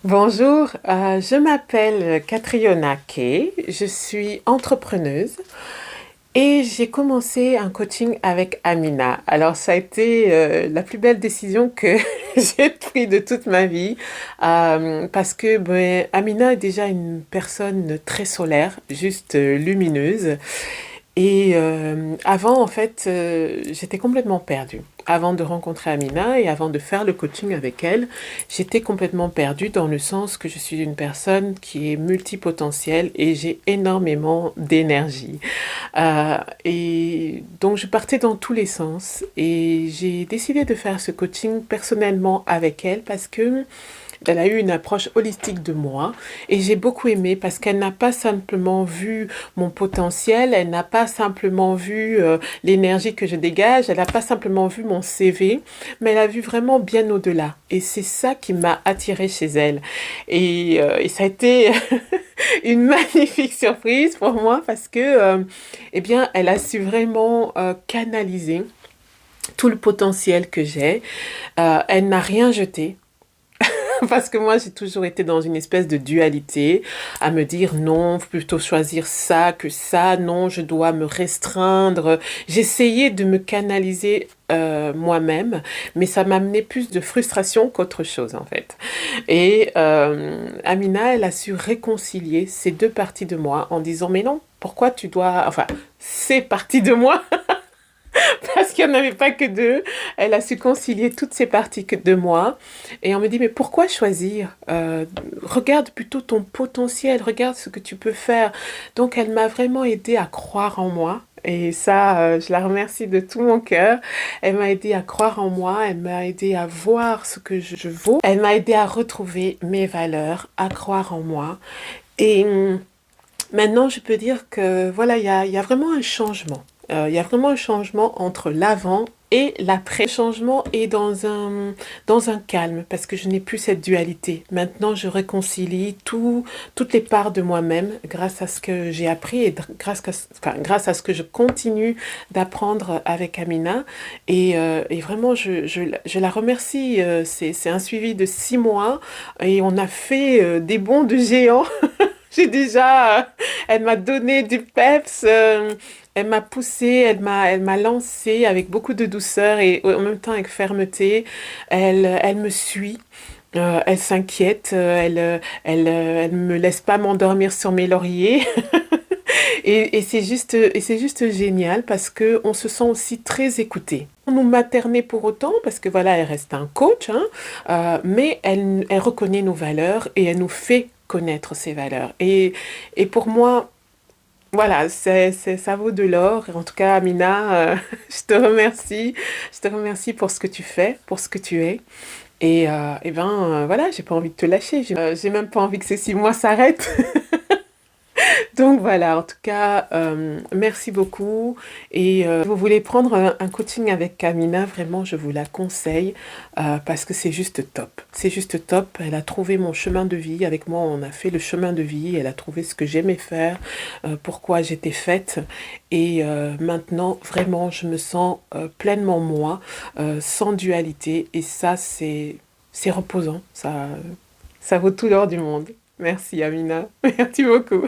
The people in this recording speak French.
Bonjour, je m'appelle Catriona Kay, je suis entrepreneuse et j'ai commencé un coaching avec Amina. Alors ça a été la plus belle décision que j'ai prise de toute ma vie parce que Amina est déjà une personne très solaire, juste lumineuse. Et avant, en fait, j'étais complètement perdue. Avant de rencontrer Amina et avant de faire le coaching avec elle, j'étais complètement perdue dans le sens que je suis une personne qui est multipotentielle et j'ai énormément d'énergie. Et donc, je partais dans tous les sens et j'ai décidé de faire ce coaching personnellement avec elle parce que elle a eu une approche holistique de moi et j'ai beaucoup aimé parce qu'elle n'a pas simplement vu mon potentiel, elle n'a pas simplement vu l'énergie que je dégage, elle n'a pas simplement vu mon CV, mais elle a vu vraiment bien au-delà. Et c'est ça qui m'a attirée chez elle. Et ça a été une magnifique surprise pour moi parce que, eh bien, elle a su vraiment canaliser tout le potentiel que j'ai. Elle n'a rien jeté. Parce que moi, j'ai toujours été dans une espèce de dualité, à me dire non, faut plutôt choisir ça que ça, non, je dois me restreindre. J'essayais de me canaliser moi-même, mais ça m'amenait plus de frustration qu'autre chose en fait. Et Amina, elle a su réconcilier ces deux parties de moi en disant mais non, pourquoi tu dois, enfin, ces parties de moi parce qu'il n'y en avait pas que deux. Elle a su concilier toutes ces parties de moi. Et on me dit, mais pourquoi choisir regarde plutôt ton potentiel, regarde ce que tu peux faire. Donc, elle m'a vraiment aidé à croire en moi. Et ça, je la remercie de tout mon cœur. Elle m'a aidé à croire en moi, elle m'a aidé à voir ce que je vaux. Elle m'a aidé à retrouver mes valeurs, à croire en moi. Et maintenant, je peux dire que voilà, il y a vraiment un changement. Il y a vraiment un changement entre l'avant et l'après. Le changement est dans un calme parce que je n'ai plus cette dualité. Maintenant, je réconcilie toutes les parts de moi-même grâce à ce que j'ai appris et grâce à ce que je continue d'apprendre avec Amina. Et vraiment, je la remercie. C'est un suivi de 6 mois et on a fait des bonds de géants. J'ai déjà, elle m'a donné du peps, elle m'a poussé, elle m'a lancé avec beaucoup de douceur et en même temps avec fermeté. Elle me suit. Elle s'inquiète, elle me laisse pas m'endormir sur mes lauriers. Et c'est juste génial parce que on se sent aussi très écouté. On nous materner pour autant parce que voilà, elle reste un coach, hein, mais elle reconnaît nos valeurs et elle nous fait connaître ses valeurs. Et pour moi, voilà, ça vaut de l'or. En tout cas, Amina, je te remercie. Je te remercie pour ce que tu fais, pour ce que tu es. Et ben, voilà, j'ai pas envie de te lâcher. J'ai même pas envie que ces 6 mois s'arrêtent. Donc voilà, en tout cas, merci beaucoup. Et si vous voulez prendre un coaching avec Camina, vraiment, je vous la conseille parce que c'est juste top. C'est juste top. Elle a trouvé mon chemin de vie. Avec moi, on a fait le chemin de vie. Elle a trouvé ce que j'aimais faire, pourquoi j'étais faite. Et maintenant, vraiment, je me sens pleinement moi, sans dualité. Et ça, c'est reposant. Ça vaut tout l'or du monde. Merci, Amina. Merci beaucoup.